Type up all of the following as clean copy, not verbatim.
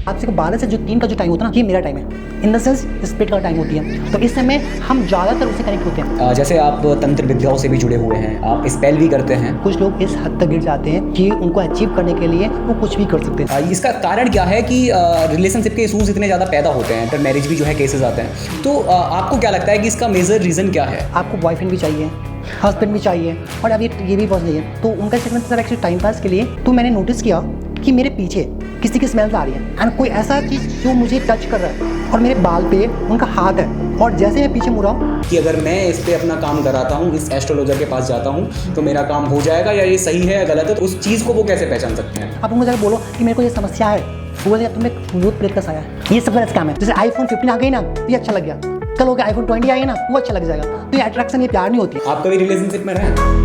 आपसे 12 से जो 3 का जो टाइम होता है ना, ये मेरा टाइम है, इन द सेंस स्प्लिट का टाइम होती है। तो इस समय हम ज़्यादातर उससे कनेक्ट होते हैं। जैसे आप तंत्र विद्याओं से भी जुड़े हुए हैं, आप स्पेल भी करते हैं। कुछ लोग इस हद तक गिर जाते हैं कि उनको अचीव करने के लिए वो कुछ भी कर सकते हैं। इसका कारण क्या है कि रिलेशनशिप के इशूज़ इतने ज़्यादा पैदा होते हैं, इंटर मैरिज भी जो है केसेस आते हैं। तो आपको क्या लगता है कि इसका मेजर रीज़न क्या है? आपको बॉयफ्रेंड भी चाहिए, हस्बैंड भी चाहिए, और अब ये भी पॉसिबल है। तो उनका segment sir actually time pass के लिए। तो मैंने नोटिस किया कि मेरे पीछे किसी की स्मेल्स आ रही है एंड कोई ऐसा चीज़ जो मुझे टच कर रहा है, और मेरे बाल पे उनका हाथ है, और जैसे मैं पीछे मुड़ा कि अगर मैं इस पे अपना काम कराता हूँ, इस एस्ट्रोलॉजर के पास जाता हूँ, तो मेरा काम हो जाएगा, या ये सही है या गलत है, तो उस चीज़ को वो कैसे पहचान सकते हैं? आप उनको जाकर बोलो कि मेरे को ये समस्या है, वो बोलेगा तुम्हें भूत प्रेत का साया है। ये सब गलत स्कैम है। जैसे iPhone 15 आ गई ना, ये अच्छा लग गया, कल हो गया iPhone 20 आई है ना, वो अच्छा लग जाएगा। तो ये अट्रैक्शन, ये प्यार नहीं होती। आप कभी रिलेशनशिप में रहें?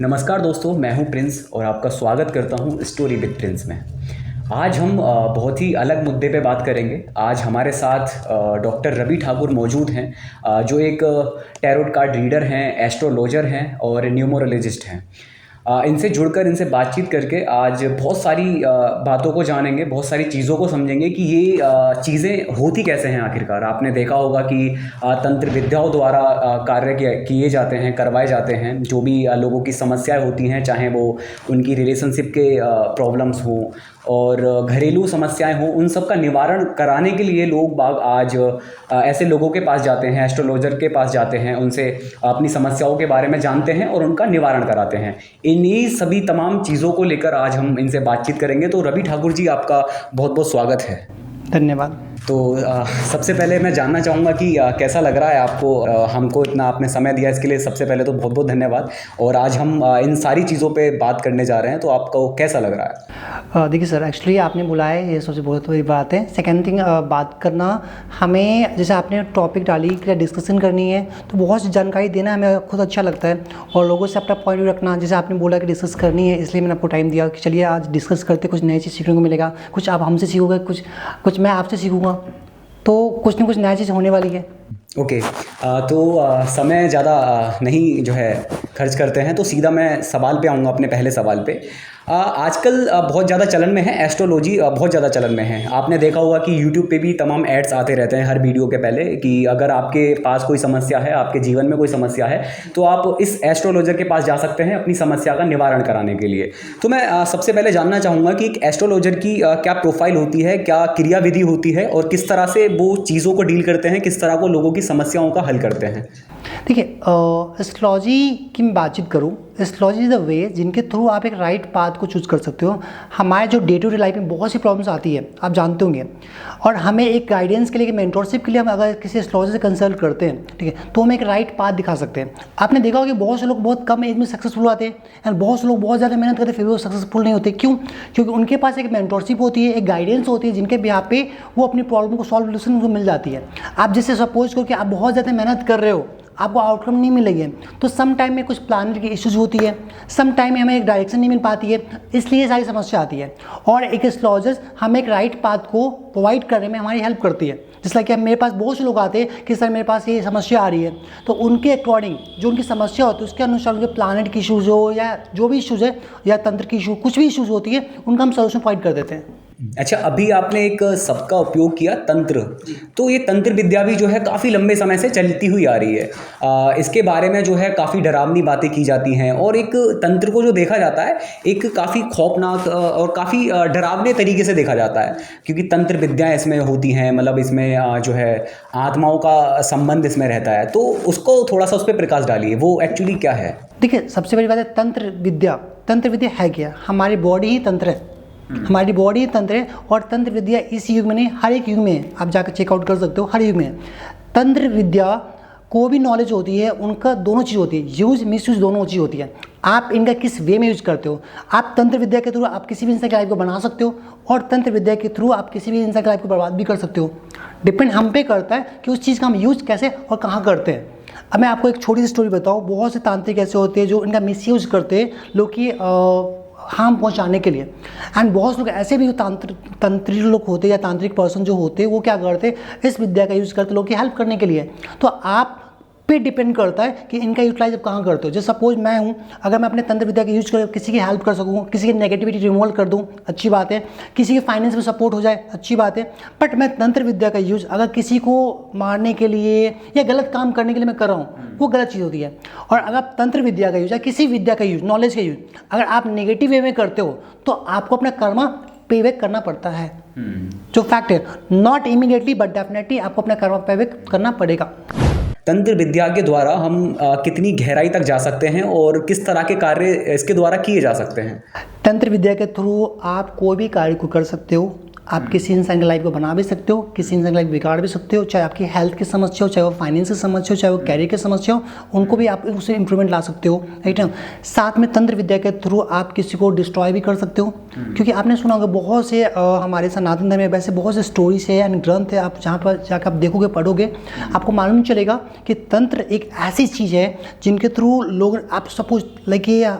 नमस्कार दोस्तों, मैं हूं प्रिंस और आपका स्वागत करता हूं स्टोरी विद प्रिंस में। आज हम बहुत ही अलग मुद्दे पे बात करेंगे। आज हमारे साथ डॉक्टर रवि ठाकुर मौजूद हैं, जो एक टैरोट कार्ड रीडर हैं, एस्ट्रोलॉजर हैं और न्यूमरोलॉजिस्ट हैं। इनसे जुड़कर, इनसे बातचीत करके आज बहुत सारी बातों को जानेंगे, बहुत सारी चीज़ों को समझेंगे कि ये चीज़ें होती कैसे हैं आखिरकार। आपने देखा होगा कि तंत्र विद्याओं द्वारा कार्य किए जाते हैं, करवाए जाते हैं। जो भी लोगों की समस्याएं होती हैं, चाहे वो उनकी रिलेशनशिप के प्रॉब्लम्स हों और घरेलू समस्याएं हों, उन सब का निवारण कराने के लिए लोग बाग आज ऐसे लोगों के पास जाते हैं, एस्ट्रोलॉजर के पास जाते हैं, उनसे अपनी समस्याओं के बारे में जानते हैं और उनका निवारण कराते हैं। इन्हीं सभी तमाम चीज़ों को लेकर आज हम इनसे बातचीत करेंगे। तो रवि ठाकुर जी, आपका बहुत बहुत स्वागत है। धन्यवाद। तो सबसे पहले मैं जानना चाहूँगा कि कैसा लग रहा है आपको, हमको इतना आपने समय दिया, इसके लिए सबसे पहले तो बहुत बहुत धन्यवाद। और आज हम इन सारी चीज़ों पे बात करने जा रहे हैं, तो आपको कैसा लग रहा है? देखिए सर, एक्चुअली आपने बुलाया है, ये सबसे बहुत बड़ी बात है। सेकेंड थिंग, बात करना हमें, जैसे आपने टॉपिक डाली कि डिस्कशन करनी है, तो बहुत सी जानकारी देना हमें खुद अच्छा लगता है, और लोगों से अपना पॉइंट व्यू रखना। जैसे आपने बोला कि डिस्कस करनी है, इसलिए मैंने आपको टाइम दिया कि चलिए आज डिस्कस करते, कुछ नई चीज़ सीखने को मिलेगा, कुछ आप हमसे सीखोगे, कुछ मैं आपसे सीखूँगा, तो कुछ ना कुछ नया चीज़ होने वाली है। ओके, तो समय ज़्यादा नहीं जो है खर्च करते हैं, तो सीधा मैं सवाल पे आऊँगा, अपने पहले सवाल पे। आजकल बहुत ज़्यादा चलन में है एस्ट्रोलॉजी, बहुत ज़्यादा चलन में है। आपने देखा होगा कि यूट्यूब पे भी तमाम एड्स आते रहते हैं हर वीडियो के पहले कि अगर आपके पास कोई समस्या है, आपके जीवन में कोई समस्या है, तो आप इस एस्ट्रोलॉजर के पास जा सकते हैं अपनी समस्या का निवारण कराने के लिए। तो मैं सबसे पहले जानना चाहूँगा कि एक एस्ट्रोलॉजर की क्या प्रोफाइल होती है, क्या क्रियाविधि होती है, और किस तरह से वो चीज़ों को डील करते हैं, किस तरह को लोगों की समस्याओं का हल करते हैं? देखिए, एस्ट्रोलॉजी की मैं बातचीत करूँ, एस्ट्रोलॉजी इज़ द वे जिनके थ्रू आप एक राइट पाथ को चूज़ कर सकते हो। हमारे जो डे टू डे लाइफ में बहुत सी प्रॉब्लम्स आती है, आप जानते होंगे, और हमें एक गाइडेंस के लिए, मेंटोरशिप के लिए हम अगर किसी एस्ट्रोलॉजी से कंसल्ट करते हैं, ठीक है, तो हम एक राइट पाथ दिखा सकते हैं। आपने देखा होगा कि बहुत से लोग बहुत कम एज में सक्सेसफुल आते हैं, एंड बहुत से लोग बहुत ज़्यादा मेहनत करते हैं, फिर भी वो सक्सेसफुल नहीं होते। क्यों? क्योंकि उनके पास एक मेंटोरशिप होती है, एक गाइडेंस होती है, जिनके बिहाफ पे वो अपनी प्रॉब्लम को सॉल्यूशन उनको मिल जाती है। आप जैसे सपोज करो कि आप बहुत ज़्यादा मेहनत कर रहे हो, आपको आउटकम नहीं मिलेगी, तो सम टाइम में कुछ प्लानिंग की इश्यूज होती है, सम टाइम में हमें एक डायरेक्शन नहीं मिल पाती है, इसलिए सारी समस्या आती है। और एक एस्ट्रोलॉजर हमें एक राइट पाथ को प्रोवाइड करने में हमारी हेल्प करती है। जिसला कि मेरे पास बहुत से लोग आते हैं कि सर मेरे पास ये समस्या आ रही है, तो उनके अकॉर्डिंग जो उनकी समस्या होती है उसके अनुसार उनके प्लानेट की इशूज़ हो या जो भी इशूज़ है, या तंत्र की इशू, कुछ भी इशूज़ होती है, उनका हम सोल्यूशन प्रोवाइड कर देते हैं। अच्छा, अभी आपने एक शब्द का उपयोग किया, तंत्र। तो ये तंत्र विद्या भी जो है काफ़ी लंबे समय से चलती हुई आ रही है। इसके बारे में जो है काफ़ी डरावनी बातें की जाती हैं, और एक तंत्र को जो देखा जाता है एक काफ़ी खौफनाक और काफ़ी डरावने तरीके से देखा जाता है, क्योंकि तंत्र विद्याएँ इसमें होती हैं, मतलब इसमें जो है आत्माओं का संबंध इसमें रहता है। तो उसको थोड़ा सा उस पर प्रकाश डालिए, वो एक्चुअली क्या है? देखिए, सबसे बड़ी बात है तंत्र विद्या। तंत्र विद्या है क्या? हमारी बॉडी ही तंत्र है, हमारी बॉडी तंत्र है, और तंत्र विद्या इस युग में नहीं, हर एक युग में है। आप जाकर चेकआउट कर सकते हो, हर युग में है। तंत्र विद्या को भी नॉलेज होती है, उनका दोनों चीज़ होती है, यूज मिस यूज दोनों चीज़ होती है। आप इनका किस वे में यूज करते हो। आप तंत्र विद्या के थ्रू आप किसी भी इंसान की लाइफ को बना सकते हो, और तंत्र विद्या के थ्रू आप किसी भी इंसान की लाइफ को बर्बाद भी कर सकते हो। डिपेंड हम पे करता है कि उस चीज़ का हम यूज कैसे और कहाँ करते हैं। अब मैं आपको एक छोटी सी स्टोरी बताऊँ। बहुत से तांत्रिक ऐसे होते हैं जो इनका मिस यूज करते हैं लोग की हार्म पहुंचाने के लिए, एंड बहुत लोग ऐसे भी तंत्रिक लोग होते हैं या तांत्रिक पर्सन जो होते हैं, वो क्या करते हैं, इस विद्या का यूज़ करते लोग की हेल्प करने के लिए। तो आप पे डिपेंड करता है कि इनका यूटिलाइज आप कहाँ करते हो। जैसे सपोज मैं हूँ, अगर मैं अपने तंत्र विद्या का यूज कर किसी की हेल्प कर सकूँ, किसी की नेगेटिविटी रिमूवल कर दूँ, अच्छी बात है। किसी के फाइनेंस में सपोर्ट हो जाए, अच्छी बात है। बट मैं तंत्र विद्या का यूज अगर किसी को मारने के लिए या गलत काम करने के लिए मैं कर रहा हूँ, वो गलत चीज़ होती है। और अगर आप तंत्र विद्या का यूज या किसी विद्या का यूज, नॉलेज का यूज अगर आप नेगेटिव वे में करते हो तो आपको अपना कर्मा पे बैक करना पड़ता है। जो फैक्ट है, नॉट इमीडिएटली बट डेफिनेटली आपको अपना कर्मा पे बैक करना पड़ेगा। तंत्र विद्या के द्वारा हम कितनी गहराई तक जा सकते हैं और किस तरह के कार्य इसके द्वारा किए जा सकते हैं? तंत्र विद्या के थ्रू आप कोई भी कार्य को कर सकते हो। आप किसी इंसान की लाइफ को बना भी सकते हो, किसी इंसान की लाइफ बिगाड़ भी सकते हो। चाहे आपकी हेल्थ की समस्या हो, चाहे वो फाइनेंस की समस्या हो, चाहे वो कैरियर की समस्या हो, उनको भी आप उससे इंप्रूवमेंट ला सकते हो, राइट ना। साथ में तंत्र विद्या के थ्रू आप किसी को डिस्ट्रॉय भी कर सकते हो, क्योंकि आपने सुना होगा बहुत से हमारे सनातन धर्म में वैसे बहुत से स्टोरीज है एंड ग्रंथ है, आप जहाँ पर जाकर आप देखोगे, पढ़ोगे, आपको मालूम चलेगा कि तंत्र एक ऐसी चीज़ है जिनके थ्रू लोग, आप सपोज लाइक ये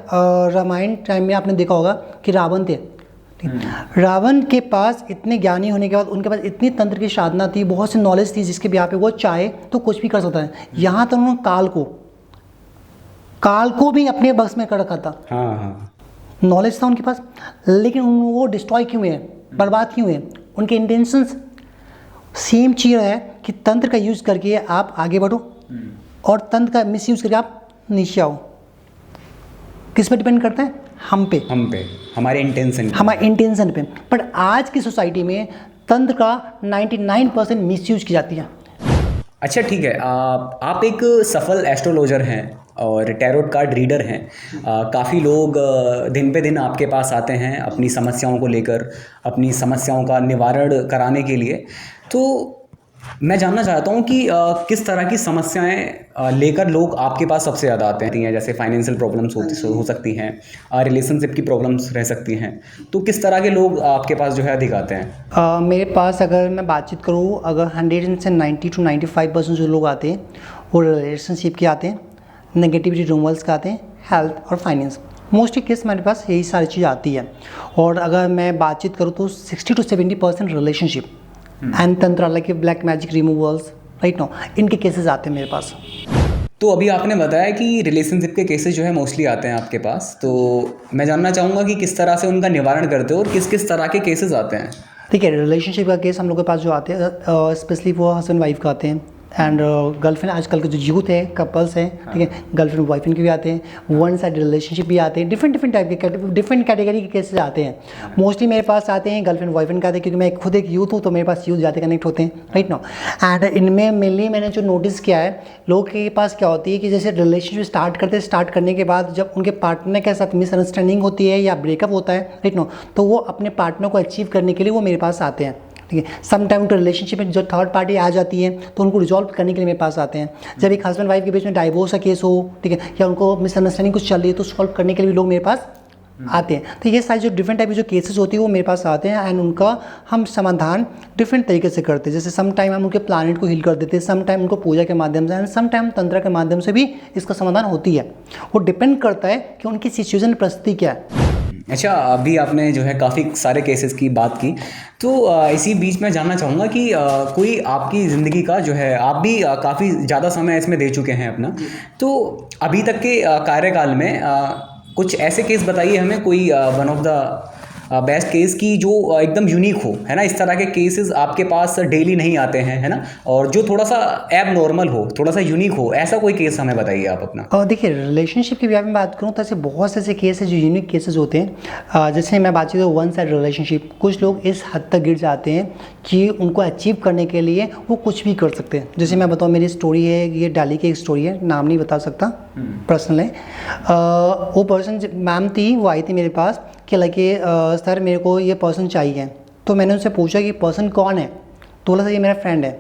रामायण टाइम में आपने देखा होगा कि रावण थे। रावण के पास इतने ज्ञानी होने के बाद उनके पास इतनी तंत्र की साधना थी, बहुत सी नॉलेज थी, जिसके यहाँ पे वो चाहे तो कुछ भी कर सकता है। यहाँ तक उन्होंने काल को भी अपने बस में कर रखा था। हाँ। नॉलेज था उनके पास, लेकिन वो डिस्ट्रॉय क्यों हुए, बर्बाद क्यों हुए? उनके इंटेंशंस सेम चीज़ है कि तंत्र का यूज करके आप आगे बढ़ो और तंत्र का मिस यूज करके आप नीचे आओ। किस पे डिपेंड करता है? हम पे, हमारे इंटेंशन पे। पर आज की सोसाइटी में तंत्र का 99% मिसयूज की जाती है। अच्छा, ठीक है। आप एक सफल एस्ट्रोलॉजर हैं और टैरोट कार्ड रीडर हैं। काफ़ी लोग दिन पे दिन आपके पास आते हैं अपनी समस्याओं को लेकर, अपनी समस्याओं का निवारण कराने के लिए। तो मैं जानना चाहता हूँ कि किस तरह की समस्याएं लेकर लोग आपके पास सबसे ज़्यादा आते हैं? जैसे फाइनेंशियल प्रॉब्लम्स हो सकती हैं, रिलेशनशिप की प्रॉब्लम्स रह सकती हैं, तो किस तरह के लोग आपके पास जो है अधिक आते हैं? मेरे पास अगर मैं बातचीत करूँ, अगर 100 से 90 to 95% जो लोग आते हैं वो रिलेशनशिप के आते हैं, नेगेटिविटी रिमूवल्स के आते हैं, हेल्थ और फाइनेंस। मोस्टली केस मेरे पास यही सारी चीज़ आती है। और अगर मैं बातचीत करूँ तो 60 to 70% relationship and tantra like black magic removals, right no, इनके केसेस आते हैं मेरे पास। तो अभी आपने बताया कि रिलेशनशिप के केसेस जो है मोस्टली आते हैं आपके पास, तो मैं जानना चाहूँगा कि किस तरह से उनका निवारण करते हो और किस किस तरह के केसेस आते हैं? ठीक है, रिलेशनशिप का केस हम लोग के पास जो आते हैं स्पेशली वो हस्बैंड वाइफ का आते हैं एंड गर्लफ्रेंड। आजकल के जो यूथ है, कपल्स हैं, ठीक है, गर्लफ्रेंड बॉयफ्रेंड के भी आते हैं, वन साइड रिलेशनशिप भी आते हैं, डिफरेंट टाइप के डिफरेंट कैटेगरी के केसेस आते हैं। मोस्टली मेरे पास आते हैं गर्लफ्रेंड बॉयफ्रेंड का आते हैं, क्योंकि मैं खुद एक यूथ हूँ तो मेरे पास यूथ ज़्यादा कनेक्ट होते हैं, राइट नो। एंड इनमें मेनली मैंने जो नोटिस किया है, लोगों के पास क्या होती है कि जैसे रिलेशनशिप स्टार्ट करने के बाद जब उनके पार्टनर के साथ मिसअंडरस्टैंडिंग होती है या ब्रेकअप होता है, राइट नो, तो वो अपने पार्टनर को अचीव करने के लिए वो मेरे पास आते हैं, ठीक है। सम टाइम तो रिलेशनशिप में जो थर्ड पार्टी आ जाती है तो उनको रिजॉल्व करने के लिए मेरे पास आते हैं। जब एक हस्बैंड वाइफ के बीच में डाइवोर्स का केस हो, ठीक है, या उनको मिसअंडरस्टैंडिंग कुछ चल रही है तो सॉल्व करने के लिए भी लोग मेरे पास आते हैं। तो ये सारी जो डिफरेंट टाइप की जो केसेस होती है वो मेरे पास आते हैं एंड उनका हम समाधान डिफरेंट तरीके से करते हैं। जैसे सम टाइम हम उनके प्लानेट को हील कर देते हैं, सम टाइम उनको पूजा के माध्यम से एंड सम टाइम तंत्र के माध्यम से भी इसका समाधान होती है। वो डिपेंड करता है कि उनकी सिचुएशन परिस्थिति क्या है। अच्छा, अभी आपने जो है काफ़ी सारे केसेस की बात की, तो इसी बीच में जानना चाहूँगा कि कोई आपकी ज़िंदगी का जो है, आप भी काफ़ी ज़्यादा समय इसमें दे चुके हैं अपना, तो अभी तक के कार्यकाल में कुछ ऐसे केस बताइए हमें, कोई one of the best case की जो एकदम यूनिक हो, है ना। इस तरह के केसेस आपके पास डेली नहीं आते हैं, है ना, और जो थोड़ा सा एब नॉर्मल हो, थोड़ा सा यूनिक हो, ऐसा कोई केस हमें बताइए आप अपना। देखिए, रिलेशनशिप की में बात करूँ तो ऐसे बहुत से ऐसे केस हैं जो यूनिक केसेस होते हैं। जैसे मैं बात करूँ वन साइड रिलेशनशिप, कुछ लोग इस हद तक गिर जाते हैं कि उनको अचीव करने के लिए वो कुछ भी कर सकते हैं। जैसे मैं बताऊँ, मेरी स्टोरी है, ये दिल्ली की एक स्टोरी है, नाम नहीं बता सकता, पर्सनल है। वो पर्सन मैम थी, वो आई थी मेरे पास कि लगे सर मेरे को ये पर्सन चाहिए। तो मैंने उनसे पूछा कि पर्सन कौन है, तो बोला सर ये मेरा फ्रेंड है।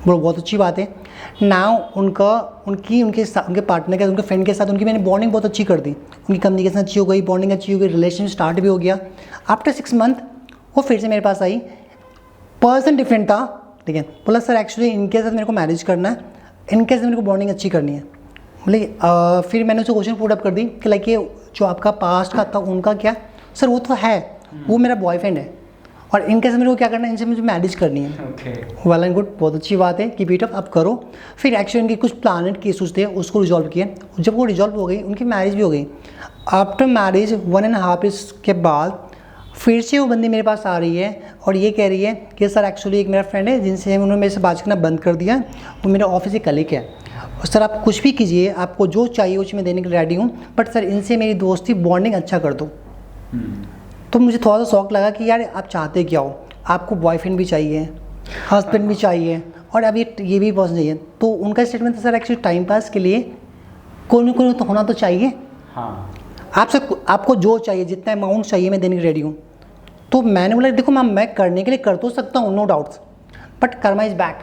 वो बहुत अच्छी बात है। नाउ उनके पार्टनर के, उनके फ्रेंड के साथ उनकी मैंने बॉन्डिंग बहुत अच्छी कर दी, उनकी कम्युनिकेशन अच्छी हो गई, बॉन्डिंग अच्छी हो गई, रिलेशन स्टार्ट भी हो गया। आफ्टर 6 मंथ वो फिर से मेरे पास आई, पर्सन डिफरेंट था, ठीक है। बोला सर एक्चुअली इनके साथ मेरे को मैरिज करना है, इनके साथ मेरे को बॉन्डिंग अच्छी करनी है। बोले फिर मैंने उसे क्वेश्चन पुट अप कर दी कि लाइक ये जो आपका पास्ट का था उनका क्या? सर वो तो है, वो मेरा बॉयफ्रेंड है और इनके मेरे को क्या करना है, इनसे मुझे मैरिज करनी है। ओके। वेल एंड गुड, बहुत अच्छी बात है, कीप इट अप, आप करो। फिर एक्चुअली इनके कुछ प्लानेट के इशूज़ थे, उसको रिजॉल्व किया। जब वो रिजॉल्व हो गई, उनकी मैरिज भी हो गई। आफ्टर मैरिज 1.5 ईयर्स के बाद फिर से वो बंदी मेरे पास आ रही है और ये कह रही है कि सर एक्चुअली एक मेरा फ्रेंड है जिनसे उन्होंने मेरे से बात करना बंद कर दिया, वो मेरे ऑफिस के कलीग है, और सर आप कुछ भी कीजिए, आपको जो चाहिए वो चीज़ मैं देने के लिए रेडी हूँ, बट सर इनसे मेरी दोस्ती बॉन्डिंग अच्छा कर दो। तो मुझे थोड़ा सा शौक लगा कि यार आप चाहते क्या हो, आपको बॉयफ्रेंड भी चाहिए, हस्बैंड भी चाहिए, और अब ये भी पसंद चाहिए। तो उनका स्टेटमेंट था सर एक्चुअली टाइम पास के लिए कोई ना कोई तो होना तो चाहिए। हाँ। आपको जो चाहिए, जितना अमाउंट चाहिए मैं देने के रेडी हूँ। तो मैंने बोला देखो मैम, मैं करने के लिए कर तो सकता हूँ, no doubts, but karma is back.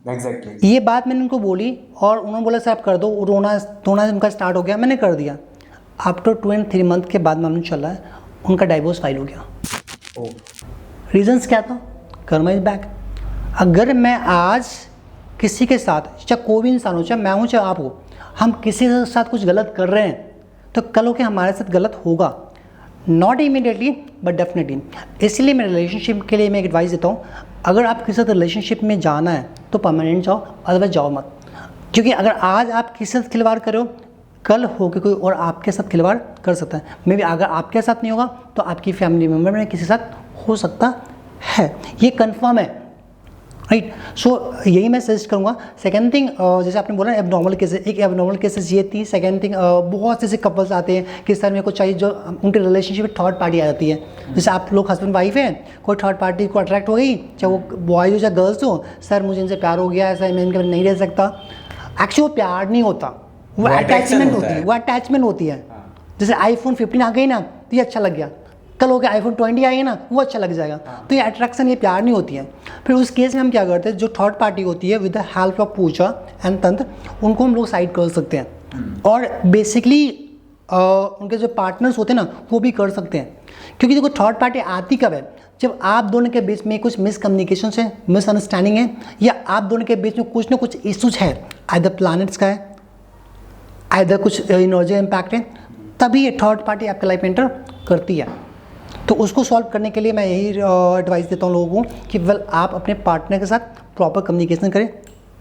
Exactly. ये बात मैंने उनको बोली और उन्होंने बोला सर आप कर दो। रोना धोना उनका स्टार्ट हो गया, मैंने कर दिया। आफ्टर 23 मंथ के बाद मालूम चला है उनका डाइवोर्स फाइल हो गया। रीजंस क्या था? Karma is back. अगर मैं आज किसी के साथ, चाहे कोई भी इंसान हो, चाहे मैं हूँ चाहे आप हो, हम किसी के साथ कुछ गलत कर रहे हैं तो कल हो के हमारे साथ गलत होगा, नॉट इमीडिएटली बट डेफिनेटली। इसलिए मैं रिलेशनशिप के लिए मैं एडवाइस देता हूँ, अगर आप किसी साथ रिलेशनशिप में जाना है तो परमानेंट जाओ, अदरवाइज जाओ मत। क्योंकि अगर आज आप किसी साथ खिलवाड़ करो, कल होके कोई और आपके साथ खिलवाड़ कर सकता है। मे बी अगर आपके साथ नहीं होगा तो आपकी फैमिली मेम्बर में किसी साथ हो सकता है, ये कंफर्म है, राइट। सो यही मैं सजेस्ट करूँगा। सेकेंड थिंग, जैसे आपने बोला एबनॉर्मल केसेस, एक एबनॉर्मल केसेस ये थी। सेकेंड थिंग, बहुत से ऐसे कपल्स आते हैं कि सर मेरे को चाहिए, जो उनके रिलेशनशिप में थर्ड पार्टी आ जाती है। जैसे आप लोग हस्बैंड वाइफ हैं, कोई थर्ड पार्टी को अट्रैक्ट हो गई, चाहे वो बॉयज हो चाहे गर्ल्स हो, सर मुझे इनसे प्यार हो गया, ऐसा मैं इनके नहीं रह सकता। एक्चुअली वो प्यार नहीं होता, वो अटैचमेंट होती है, वो अटैचमेंट होती है। जैसे iPhone 15 आ गई ना तो ये अच्छा लग गया, कल हो गया iPhone 20 आएगी ना वो अच्छा लग जाएगा। तो ये अट्रैक्शन, ये प्यार नहीं होती है। फिर उस केस में हम क्या करते हैं, जो थर्ड पार्टी होती है with the help of puja and tantra, उनको हम लोग साइड कर सकते हैं। और बेसिकली उनके जो पार्टनर्स होते हैं ना वो भी कर सकते हैं। क्योंकि देखो थर्ड पार्टी आती कब है, जब आप दोनों के बीच में कुछ मिसकम्युनिकेशन है, मिसअंडरस्टैंडिंग है, या आप दोनों के बीच में कुछ ना कुछ इशूज है, आइदर प्लैनेट्स का है, आइदर कुछ एनर्जी इम्पैक्ट है, तभी ये थर्ड पार्टी आपके लाइफ में एंटर करती है। तो उसको सॉल्व करने के लिए मैं यही एडवाइस देता हूँ लोगों को कि वेल आप अपने पार्टनर के साथ प्रॉपर कम्युनिकेशन करें,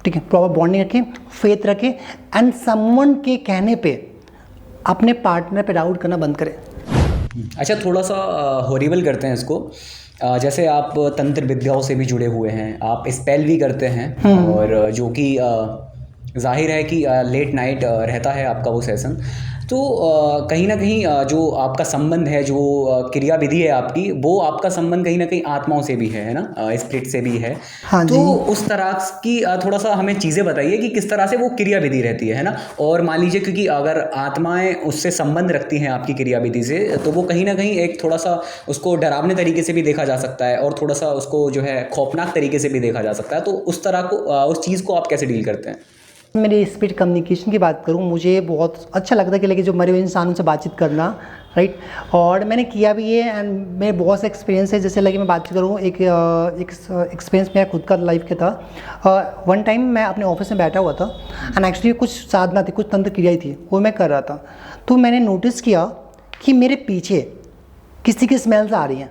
ठीक है, प्रॉपर बॉन्डिंग रखें, फेथ रखें, एंड समवन के कहने पे अपने पार्टनर पे डाउट करना बंद करें। अच्छा, थोड़ा सा हॉरिबल करते हैं इसको। जैसे आप तंत्र विद्याओं से भी जुड़े हुए हैं, आप स्पेल भी करते हैं, और जो कि जाहिर है कि लेट नाइट रहता है आपका वो सेशन। तो कहीं ना कहीं जो आपका संबंध है, जो क्रिया विधि है आपकी, वो आपका संबंध कहीं ना कहीं आत्माओं से भी है ना, स्पिरिट से भी है। हाँ तो जी। उस तरह की थोड़ा सा हमें चीज़ें बताइए कि किस तरह से वो क्रिया विधि रहती है ना। और मान लीजिए, क्योंकि अगर आत्माएं उससे संबंध रखती हैं आपकी क्रिया विधि से, तो वो कहीं ना कहीं एक थोड़ा सा उसको डरावने तरीके से भी देखा जा सकता है, और थोड़ा सा उसको जो है खौफनाक तरीके से भी देखा जा सकता है। तो उस तरह को, उस चीज़ को आप कैसे डील करते हैं? मेरी स्पिरिट कम्युनिकेशन की बात करूँ, मुझे बहुत अच्छा लगता है कि लेकिन जो मरे हुए इंसानों से बातचीत करना, राइट। और मैंने किया भी है, एंड मेरे बहुत से एक्सपीरियंस है। जैसे लगे मैं बात करूँ, एक एक्सपीरियंस मेरा खुद का लाइफ का था। वन टाइम मैं अपने ऑफिस में बैठा हुआ था, एंड एक्चुअली कुछ साधना थी, कुछ तंत्र क्रियाएं थी, वो मैं कर रहा था। तो मैंने नोटिस किया कि मेरे पीछे किसी की स्मेल्स आ रही हैं,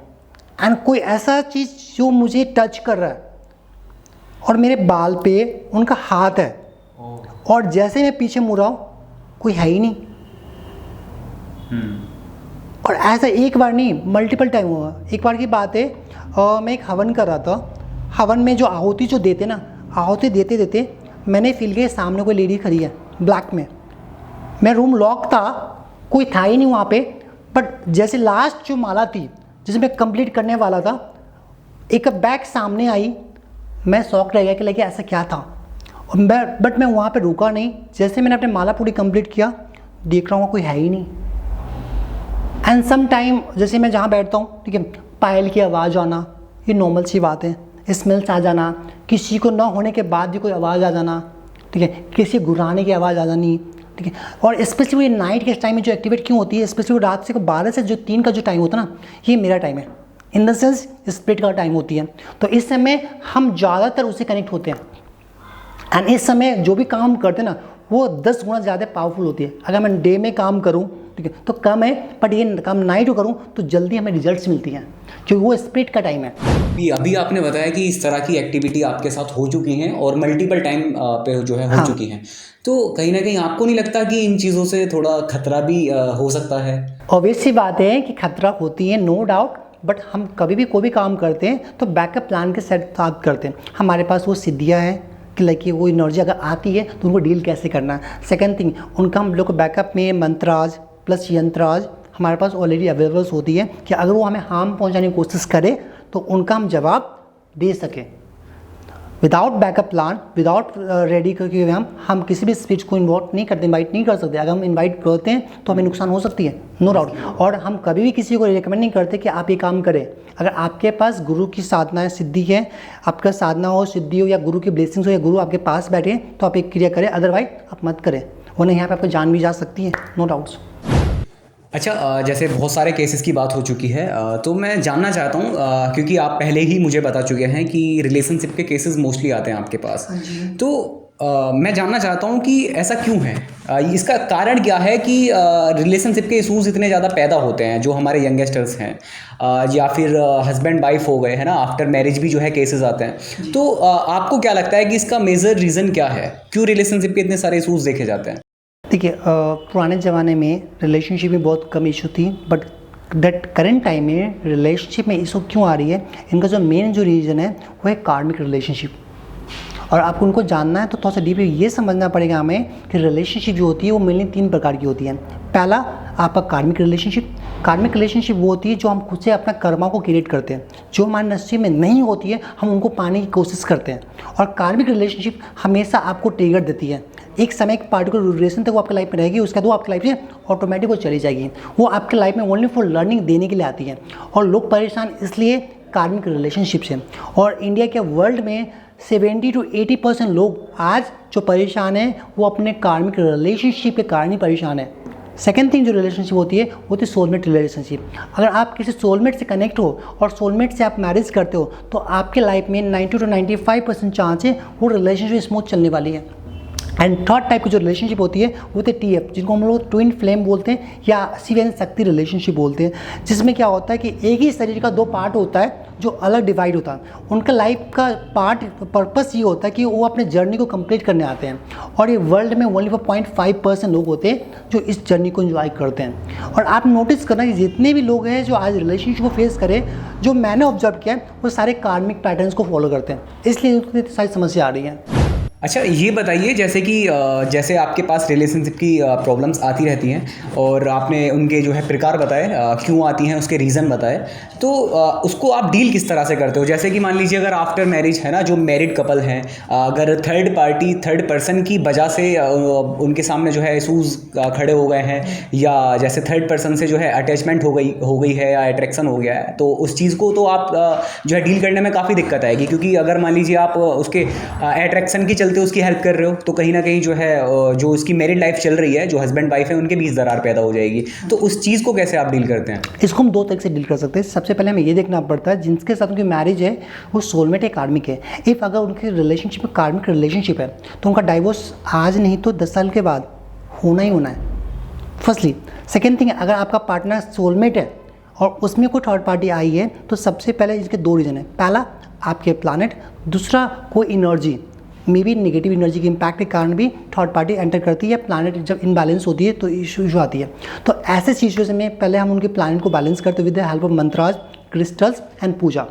एंड कोई ऐसा चीज़ जो मुझे टच कर रहा है, और मेरे बाल पे उनका हाथ है, और जैसे मैं पीछे मुड़ रहा हूँ कोई है ही नहीं। और ऐसा एक बार नहीं, मल्टीपल टाइम हुआ। एक बार की बात है, मैं एक हवन कर रहा था। हवन में जो आहुति जो देते ना, आहुति देते देते मैंने फील किया सामने कोई लेडी खड़ी है ब्लैक में। मैं रूम लॉक था, कोई था ही नहीं वहाँ पे, बट जैसे लास्ट जो माला थी जिसे मैं कंप्लीट करने वाला था, एक बैग सामने आई। मैं शॉक रह गया कि लगे ऐसा क्या था, और बट मैं वहाँ पे रुका नहीं। जैसे मैंने अपने माला पूरी कंप्लीट किया, देख रहा हूँ कोई है ही नहीं। एंड सम टाइम जैसे मैं जहाँ बैठता हूँ, ठीक है, पायल की आवाज़ आना, ये नॉर्मल सी बात है। स्मेल्स आ जाना, किसी को ना होने के बाद भी कोई आवाज़ आ जाना, ठीक है, किसी गुर्राने की आवाज़ आ जानी, ठीक है। और स्पेशली ये नाइट के टाइम में जो एक्टिवेट क्यों होती है, स्पेशली रात से 12 से जो 3 का जो टाइम होता है ना, ये मेरा टाइम है, इन द सेंस स्पिरिट का टाइम होती है। तो इस समय हम ज़्यादातर उससे कनेक्ट होते हैं, एंड इस समय जो भी काम करते हैं ना, वो 10 गुना ज़्यादा पावरफुल होती है। अगर मैं डे में काम करूँ, ठीक है, तो कम है, बट ये काम नाइट को करूँ तो जल्दी हमें रिजल्ट्स मिलती हैं, क्योंकि वो स्प्लिट का टाइम है। अभी आपने बताया कि इस तरह की एक्टिविटी आपके साथ हो चुकी हैं और मल्टीपल टाइम पे जो है हो चुकी हैं, तो कहीं ना कहीं आपको नहीं लगता कि इन चीज़ों से थोड़ा खतरा भी हो सकता है? ऑब्वियस सी बात है कि खतरा होती है, नो डाउट, बट हम कभी भी कोई भी काम करते हैं तो बैकअप प्लान के साथ करते हैं। हमारे पास वो सिद्धियाँ हैं कि लाइक वो एनर्जी अगर आती है तो उनको डील कैसे करना है। सेकेंड थिंग, उनका हम लोग को बैकअप में मंत्राज प्लस यंत्राज हमारे पास ऑलरेडी अवेलेबल्स होती है कि अगर वो हमें हार्म पहुंचाने की कोशिश करे तो उनका हम जवाब दे सकें। Without backup plan, without ready करके हम किसी भी स्पीच को इन्वॉल्व नहीं करते, इन्वाइट नहीं कर सकते। अगर हम इन्वाइट करते हैं तो हमें नुकसान हो सकती है, नो डाउट। और हम कभी भी किसी को रिकमेंड नहीं करते कि आप ये काम करें। अगर आपके पास गुरु की साधना है, सिद्धि है, आपका साधना हो, सिद्धि हो या गुरु की ब्लेसिंग्स हो या गुरु आपके पास बैठे तो आप एक क्रिया करें, अदरवाइज आप मत करें, वरना यहाँ पर आपको जान भी जा सकती है, नो डाउट्स। अच्छा, जैसे बहुत सारे केसेस की बात हो चुकी है, तो मैं जानना चाहता हूँ, क्योंकि आप पहले ही मुझे बता चुके हैं कि रिलेशनशिप के केसेस मोस्टली आते हैं आपके पास, तो मैं जानना चाहता हूँ कि ऐसा क्यों है? इसका कारण क्या है कि रिलेशनशिप के इशूज़ इतने ज़्यादा पैदा होते हैं जो हमारे यंगस्टर्स हैं, या फिर हस्बैंड वाइफ हो गए, है ना, आफ्टर मैरिज भी जो है केसेस आते हैं, तो आपको क्या लगता है कि इसका मेजर रीज़न क्या है? क्यों रिलेशनशिप के इतने सारे इशूज़ देखे जाते हैं? देखिए, पुराने ज़माने में रिलेशनशिप में बहुत कम इशू थी, बट दैट करेंट टाइम में रिलेशनशिप में इशू क्यों आ रही है, इनका जो मेन जो रीज़न है वो है कार्मिक रिलेशनशिप। और आपको उनको जानना है तो थोड़ा सा डीपली ये समझना पड़ेगा हमें कि रिलेशनशिप जो होती है वो मेनली 3 प्रकार की होती है। पहला आपका कार्मिक रिलेशनशिप। कार्मिक रिलेशनशिप वो होती है जो हम खुद से अपना कर्मा को क्रिएट करते हैं, जो हमारे नसीब में नहीं होती है हम उनको पाने की कोशिश करते हैं। और कार्मिक रिलेशनशिप हमेशा आपको ट्रिगर देती है। एक समय एक पार्टिकुलर ड्यूरेशन तक वो आपकी लाइफ में रहेगी, उसके बाद वो आपकी लाइफ से ऑटोमेटिक वो चली जाएगी। वो आपकी लाइफ में ओनली फॉर लर्निंग देने के लिए आती है। और लोग परेशान इसलिए कार्मिक रिलेशनशिप से। और इंडिया के वर्ल्ड में 70 to 80% लोग आज जो परेशान हैं वो अपने कार्मिक रिलेशनशिप के कारण ही परेशान है। सेकेंड थिंग जो रिलेशनशिप होती है वो होती है सोलमेट रिलेशनशिप। अगर आप किसी सोलमेट से कनेक्ट हो और सोलमेट से आप मैरिज करते हो तो आपके लाइफ में 90 to 95% चांस है वो रिलेशनशिप स्मूथ चलने वाली है। एंड थर्ड टाइप की जो रिलेशनशिप होती है वो होती है TF, जिनको हम लोग ट्विन फ्लेम बोलते हैं या शिव एंड शक्ति रिलेशनशिप बोलते हैं, जिसमें क्या होता है कि एक ही शरीर का 2 पार्ट होता है जो अलग डिवाइड होता है। उनका लाइफ का पर्पस ये होता है कि वो अपने जर्नी को कंप्लीट करने आते हैं। और ये वर्ल्ड में ओनली 0.5% लोग होते हैं जो इस जर्नी को एंजॉय करते हैं। और आप नोटिस करना कि जितने भी लोग हैं जो आज रिलेशनशिप को फेस करें, जो मैंने ऑब्जर्व किया है वो सारे कार्मिक पैटर्न्स को फॉलो करते हैं, इसलिए उनकी सारी समस्या आ रही है। अच्छा, ये बताइए जैसे कि जैसे आपके पास रिलेशनशिप की प्रॉब्लम्स आती रहती हैं और आपने उनके जो है प्रकार बताए, क्यों आती हैं उसके रीज़न बताए, तो उसको आप डील किस तरह से करते हो? जैसे कि मान लीजिए अगर आफ्टर मैरिज है ना, जो मैरिड कपल हैं, अगर थर्ड पर्सन की वजह से उनके सामने जो है इशूज़ खड़े हो गए हैं, या जैसे थर्ड पर्सन से जो है अटैचमेंट हो गई है या अट्रैक्शन हो गया है, तो उस चीज़ को तो आप जो है डील करने में काफ़ी दिक्कत आएगी, क्योंकि अगर मान लीजिए आप उसके अट्रैक्शन की उसकी हेल्प कर रहे हो तो कहीं ना कहीं जो है जो उसकी मैरिड लाइफ चल रही है, जो हस्बैंड वाइफ है, उनके बीच दरार पैदा हो जाएगी। तो उस चीज़ को कैसे आप डील करते हैं? इसको हम 2 तरीके से डील कर सकते हैं। सबसे पहले हमें ये देखना पड़ता है जिनके साथ उनकी मैरिज है वो सोलमेट है, कार्मिक है। इफ़ अगर उनकी रिलेशनशिप में कार्मिक रिलेशनशिप है तो उनका डाइवोर्स आज नहीं तो 10 साल के बाद होना ही होना है, फर्स्टली। सेकेंड थिंग, अगर आपका पार्टनर सोलमेट है और उसमें कोई थर्ड पार्टी आई है तो सबसे पहले इसके 2 रीज़न है। पहला आपके प्लानट, दूसरा कोई energy, may be negative energy के इम्पैक्ट के कारण भी थर्ड पार्टी एंटर करती है। प्लानट जब इनबैलेंस होती है तो इशू आती है। तो ऐसे सिचुएशन में पहले हम उनके प्लानट को बैलेंस करते with the help of mantras, crystals and puja.